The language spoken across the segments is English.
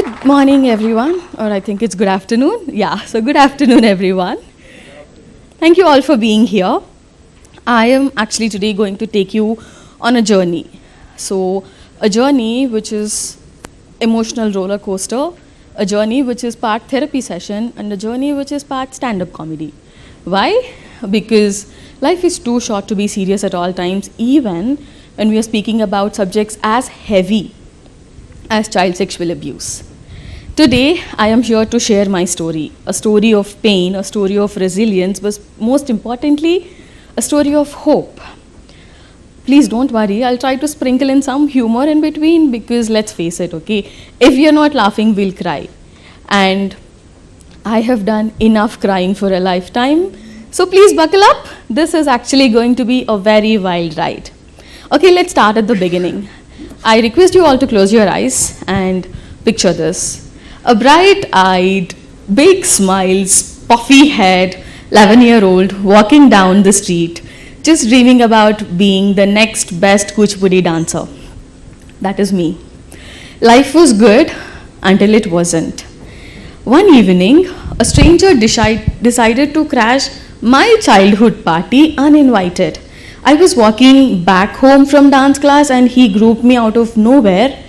Good morning, everyone, or I think it's good afternoon. Yeah, so good afternoon, everyone. Thank you all for being here. I am actually today going to take you on a journey. So, a journey which is emotional roller coaster, a journey which is part therapy session, and a journey which is part stand-up comedy. Why? Because life is too short to be serious at all times, even when we are speaking about subjects as heavy as child sexual abuse. Today, I am here to share my story, a story of pain, a story of resilience, but most importantly, a story of hope. Please don't worry, I'll try to sprinkle in some humor in between because let's face it, okay, if you're not laughing, we'll cry. And I have done enough crying for a lifetime, so please buckle up. This is actually going to be a very wild ride. Okay, let's start at the beginning. I request you all to close your eyes and picture this. A bright-eyed, big smiles, puffy head, 11-year-old walking down the street, just dreaming about being the next best kuchipudi dancer. That is me. Life was good until it wasn't. One evening, a stranger decided to crash my childhood party uninvited. I was walking back home from dance class and he groped me out of nowhere,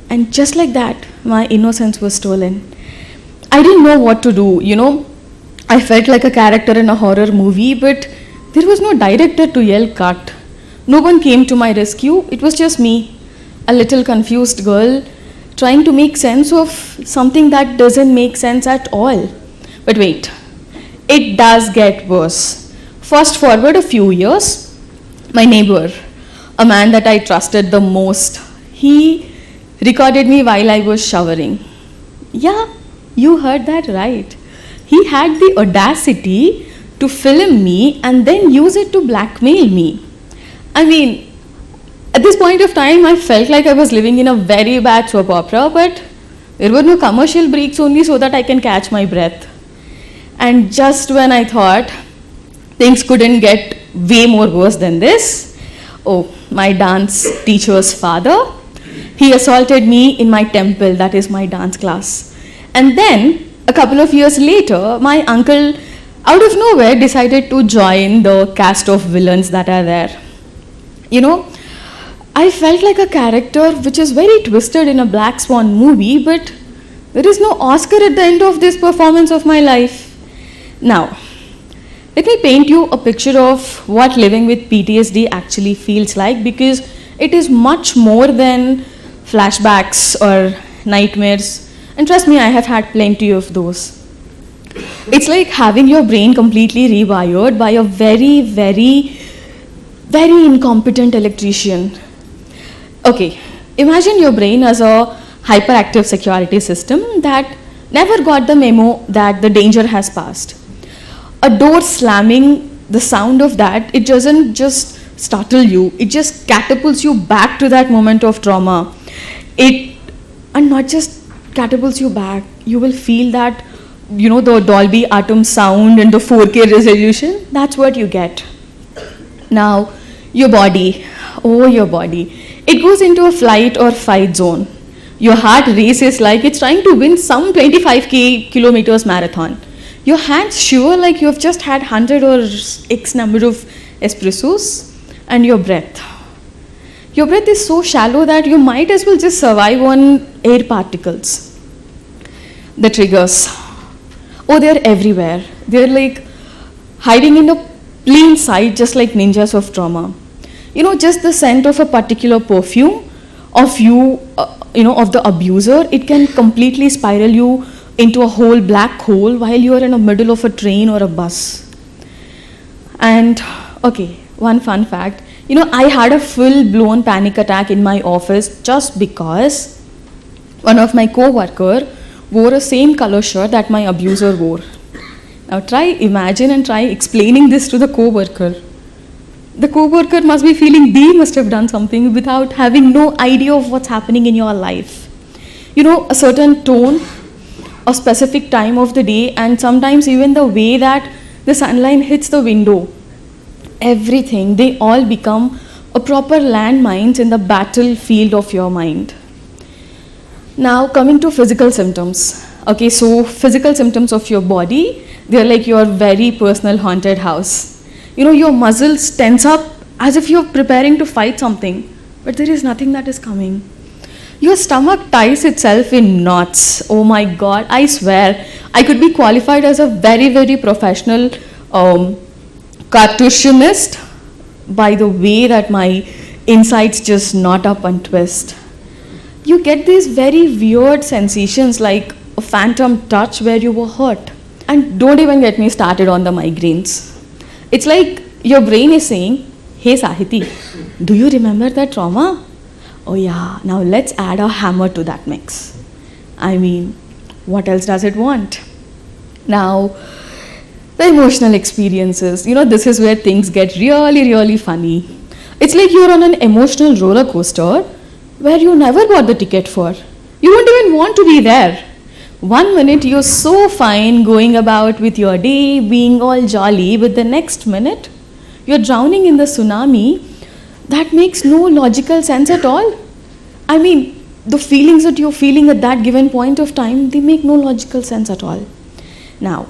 and just like that, my innocence was stolen. I didn't know what to do, I felt like a character in a horror movie, but there was no director to yell cut. No one came to my rescue, it was just me, a little confused girl, trying to make sense of something that doesn't make sense at all. But wait, it does get worse. Fast forward a few years, my neighbor, a man that I trusted the most, he recorded me while I was showering. Yeah, you heard that right. He had the audacity to film me and then use it to blackmail me. I mean, at this point of time, I felt like I was living in a very bad soap opera, but there were no commercial breaks, only so that I can catch my breath. And just when I thought things couldn't get way more worse than this, my dance teacher's father, he assaulted me in my temple, that is my dance class. And then, a couple of years later, my uncle, out of nowhere, decided to join the cast of villains that are there. I felt like a character which is very twisted in a Black Swan movie, but there is no Oscar at the end of this performance of my life. Now, let me paint you a picture of what living with PTSD actually feels like, because it is much more than flashbacks or nightmares. And trust me, I have had plenty of those. It's like having your brain completely rewired by a very, very, very incompetent electrician. Okay, imagine your brain as a hyperactive security system that never got the memo that the danger has passed. A door slamming, the sound of that, it doesn't just startle you, it just catapults you back to that moment of trauma. And not just catapults you back, you will feel that, the Dolby Atom sound and the 4K resolution, that's what you get. Now, your body, it goes into a flight or fight zone. Your heart races like it's trying to win some 25 kilometers marathon. Your hands shiver like you've just had 100 or X number of espressos, and your breath. Your breath is so shallow that you might as well just survive on air particles. The triggers. They're everywhere. They're like hiding in a plain sight, just like ninjas of trauma. Just the scent of a particular perfume of you, of the abuser, it can completely spiral you into a whole black hole while you are in the middle of a train or a bus. And one fun fact, I had a full-blown panic attack in my office just because one of my co-worker wore a same color shirt that my abuser wore. Now imagine and try explaining this to the co-worker. The co-worker must be feeling they must have done something without having no idea of what's happening in your life. A certain tone, a specific time of the day, and sometimes even the way that the sunlight hits the window. Everything, they all become a proper landmines in the battlefield of your mind. Now coming to physical symptoms. Okay, so physical symptoms of your body, they're like your very personal haunted house. You know, your muscles tense up as if you're preparing to fight something, but there is nothing that is coming. Your stomach ties itself in knots. Oh my God, I swear, I could be qualified as a very, very professional cartoonist by the way that my insides just knot up and twist. You get these very weird sensations like a phantom touch where you were hurt. And don't even get me started on the migraines. It's like your brain is saying, hey Sahithi, do you remember that trauma? Oh yeah, now let's add a hammer to that mix. I mean, what else does it want? Now, the emotional experiences, you know, this is where things get really, really funny. It's like you're on an emotional roller coaster where you never bought the ticket for. You don't even want to be there. 1 minute you're so fine going about with your day, being all jolly, but the next minute you're drowning in the tsunami that makes no logical sense at all. I mean, the feelings that you're feeling at that given point of time, they make no logical sense at all. Now,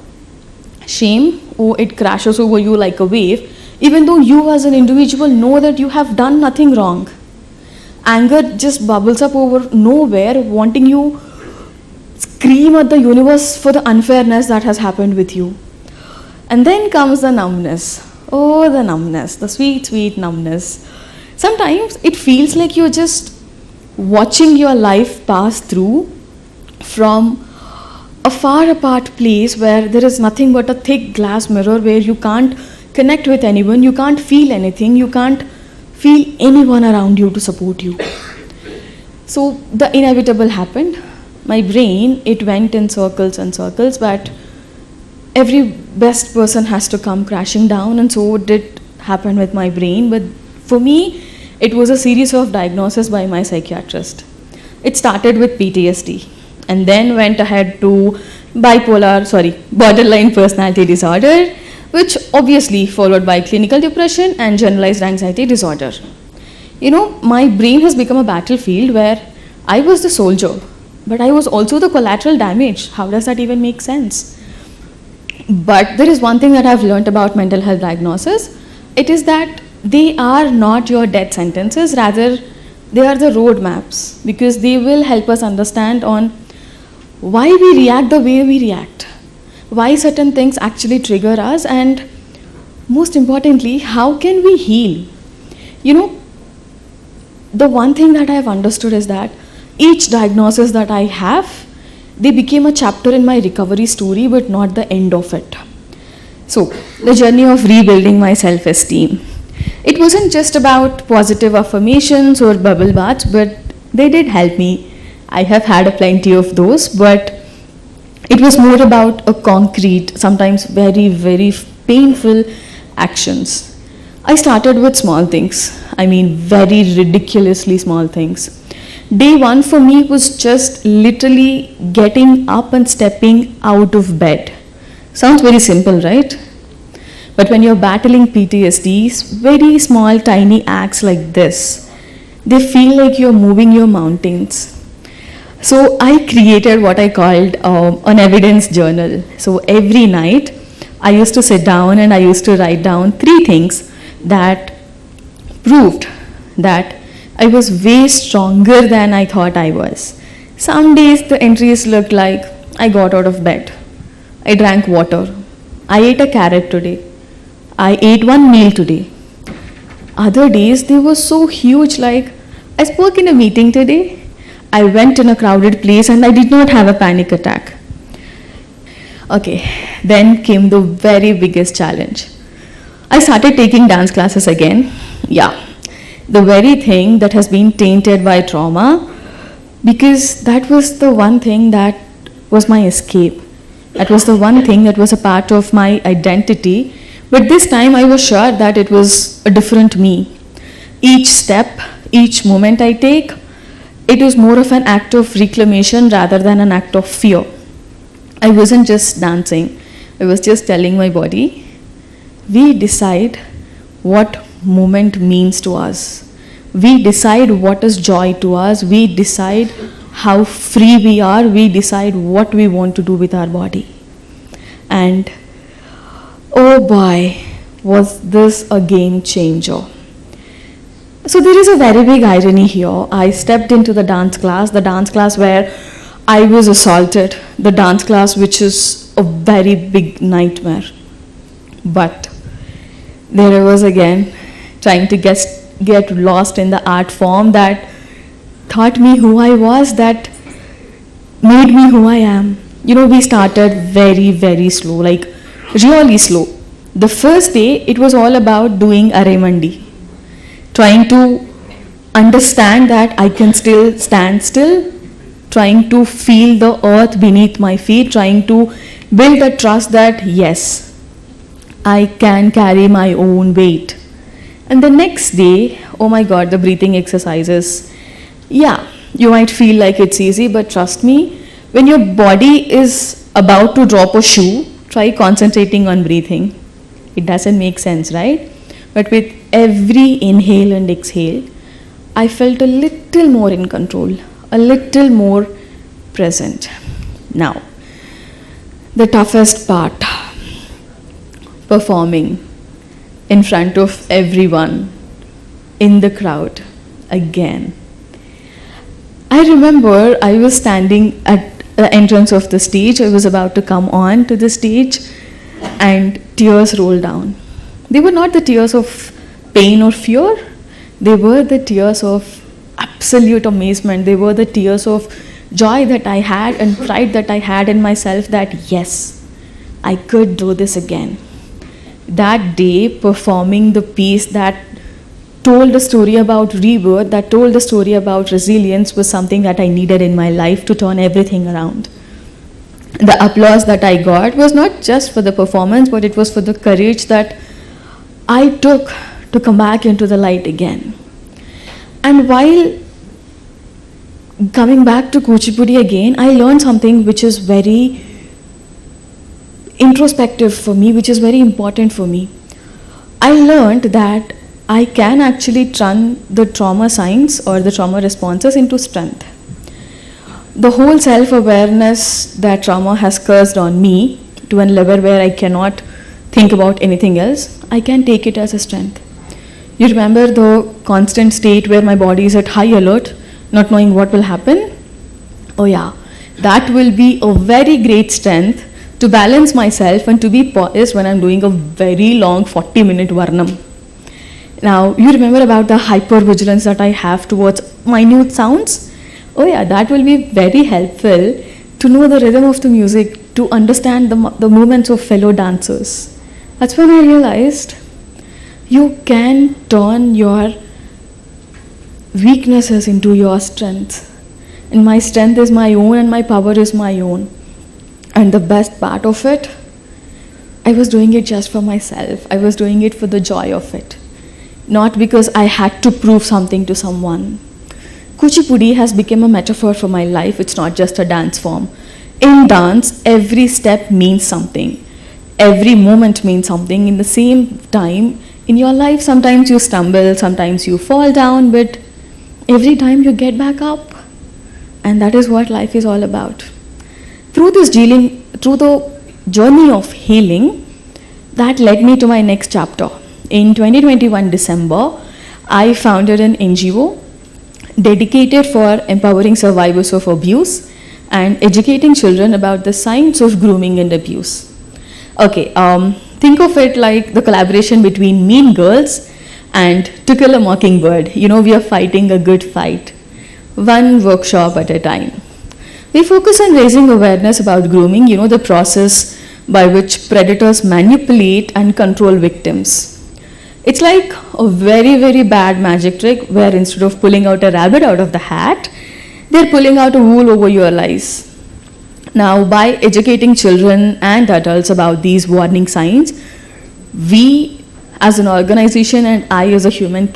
shame, oh, it crashes over you like a wave, even though you as an individual know that you have done nothing wrong. Anger just bubbles up over nowhere, wanting you scream at the universe for the unfairness that has happened with you. And then comes the numbness. Oh, the numbness, the sweet, sweet numbness. Sometimes it feels like you're just watching your life pass through from a far apart place where there is nothing but a thick glass mirror where you can't connect with anyone, you can't feel anything, you can't feel anyone around you to support you. So the inevitable happened. My brain, it went in circles and circles, but every best person has to come crashing down, and so did happen with my brain. But for me, it was a series of diagnoses by my psychiatrist. It started with PTSD and then went ahead to borderline personality disorder, which obviously followed by clinical depression and generalized anxiety disorder. You know, my brain has become a battlefield where I was the soldier, but I was also the collateral damage. How does that even make sense? But there is one thing that I've learned about mental health diagnosis. It is that they are not your death sentences, rather they are the roadmaps, because they will help us understand on why we react the way we react, why certain things actually trigger us, and most importantly, how can we heal? You know, the one thing that I have understood is that each diagnosis that I have, they became a chapter in my recovery story, but not the end of it. So, the journey of rebuilding my self-esteem. It wasn't just about positive affirmations or bubble baths, but they did help me. I have had a plenty of those, but it was more about a concrete, sometimes very, very painful actions. I started with small things. I mean, very ridiculously small things. Day one for me was just literally getting up and stepping out of bed. Sounds very simple, right? But when you're battling PTSD, very small, tiny acts like this, they feel like you're moving your mountains. So I created what I called an evidence journal. So every night, I used to sit down and I used to write down 3 things that proved that I was way stronger than I thought I was. Some days the entries looked like I got out of bed, I drank water, I ate a carrot today, I ate 1 meal today. Other days they were so huge, like I spoke in a meeting today, I went in a crowded place and I did not have a panic attack. Okay, then came the very biggest challenge. I started taking dance classes again. Yeah, the very thing that has been tainted by trauma, because that was the one thing that was my escape. That was the one thing that was a part of my identity. But this time I was sure that it was a different me. Each step, each moment I take, it was more of an act of reclamation rather than an act of fear. I wasn't just dancing. I was just telling my body, we decide what moment means to us. We decide what is joy to us. We decide how free we are, we decide what we want to do with our body. And oh boy, was this a game changer. So there is a very big irony here. I stepped into the dance class where I was assaulted, the dance class which is a very big nightmare. But there I was again, trying to get lost in the art form that taught me who I was, that made me who I am. We started very, very slow, like really slow. The first day, it was all about doing Aremandi, trying to understand that I can still stand still, trying to feel the earth beneath my feet, trying to build a trust that yes, I can carry my own weight. And the next day, oh my God, the breathing exercises. Yeah, you might feel like it's easy, but trust me, when your body is about to drop a shoe, try concentrating on breathing. It doesn't make sense, right? But with every inhale and exhale, I felt a little more in control, a little more present. Now, the toughest part, performing in front of everyone in the crowd again. I remember I was standing at the entrance of the stage. I was about to come on to the stage and tears rolled down. They were not the tears of pain or fear. They were the tears of absolute amazement. They were the tears of joy that I had and pride that I had in myself that yes, I could do this again. That day, performing the piece that told a story about rebirth, that told a story about resilience, was something that I needed in my life to turn everything around. The applause that I got was not just for the performance, but it was for the courage that I took to come back into the light again. And while coming back to Kuchipudi again, I learned something which is very introspective for me, which is very important for me. I learned that I can actually turn the trauma signs or the trauma responses into strength. The whole self-awareness that trauma has cursed on me to a level where I cannot think about anything else, I can take it as a strength. You remember the constant state where my body is at high alert, not knowing what will happen? Oh yeah, that will be a very great strength to balance myself and to be poised when I'm doing a very long 40-minute varnam. Now, you remember about the hypervigilance that I have towards minute sounds? Oh yeah, that will be very helpful to know the rhythm of the music, to understand the movements of fellow dancers. That's when I realized you can turn your weaknesses into your strength. And my strength is my own and my power is my own. And the best part of it, I was doing it just for myself. I was doing it for the joy of it. Not because I had to prove something to someone. Kuchipudi has become a metaphor for my life. It's not just a dance form. In dance, every step means something. Every moment means something. In the same time, in your life, sometimes you stumble, sometimes you fall down, but every time you get back up. And that is what life is all about. Through the journey of healing, that led me to my next chapter. In 2021 December, I founded an NGO dedicated for empowering survivors of abuse and educating children about the signs of grooming and abuse. Okay, think of it like the collaboration between Mean Girls and To Kill a Mockingbird. We are fighting a good fight, one workshop at a time. We focus on raising awareness about grooming, the process by which predators manipulate and control victims. It's like a very, very bad magic trick where instead of pulling out a rabbit out of the hat, they're pulling out a wool over your eyes. Now, by educating children and adults about these warning signs, we as an organization and I as a human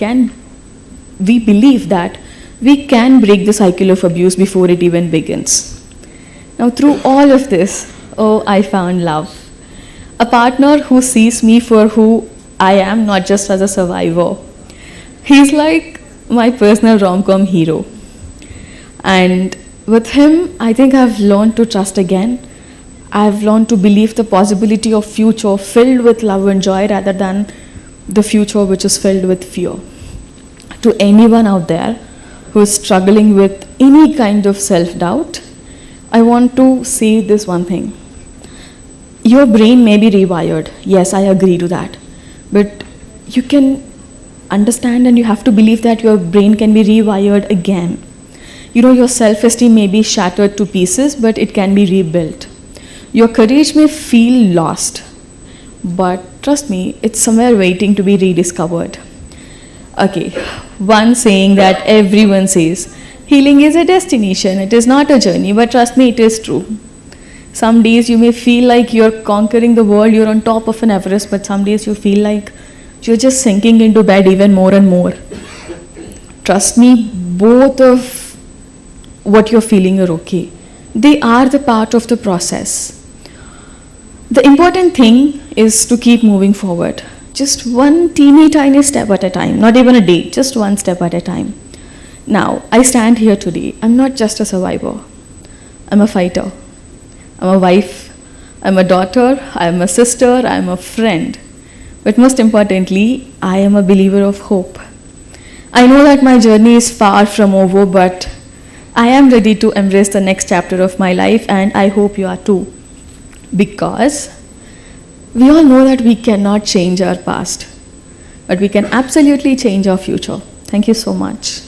we believe that we can break the cycle of abuse before it even begins. Now, through all of this, I found love. A partner who sees me for who I am, not just as a survivor. He's like my personal rom-com hero. And with him, I think I've learned to trust again. I've learned to believe the possibility of future filled with love and joy rather than the future which is filled with fear. To anyone out there who is struggling with any kind of self-doubt, I want to say this one thing. Your brain may be rewired. Yes, I agree to that. But you can understand and you have to believe that your brain can be rewired again. Your self-esteem may be shattered to pieces, but it can be rebuilt. Your courage may feel lost, but trust me, it's somewhere waiting to be rediscovered. Okay, one saying that everyone says, healing is a destination, it is not a journey, but trust me, it is true. Some days you may feel like you're conquering the world, you're on top of an Everest, but some days you feel like you're just sinking into bed even more and more. Trust me, both of what you're feeling are okay. They are the part of the process. The important thing is to keep moving forward. Just one teeny tiny step at a time, not even a day, just one step at a time. Now, I stand here today. I'm not just a survivor. I'm a fighter. I'm a wife. I'm a daughter. I'm a sister. I'm a friend. But most importantly, I am a believer of hope. I know that my journey is far from over, but I am ready to embrace the next chapter of my life, and I hope you are too. Because we all know that we cannot change our past, but we can absolutely change our future. Thank you so much.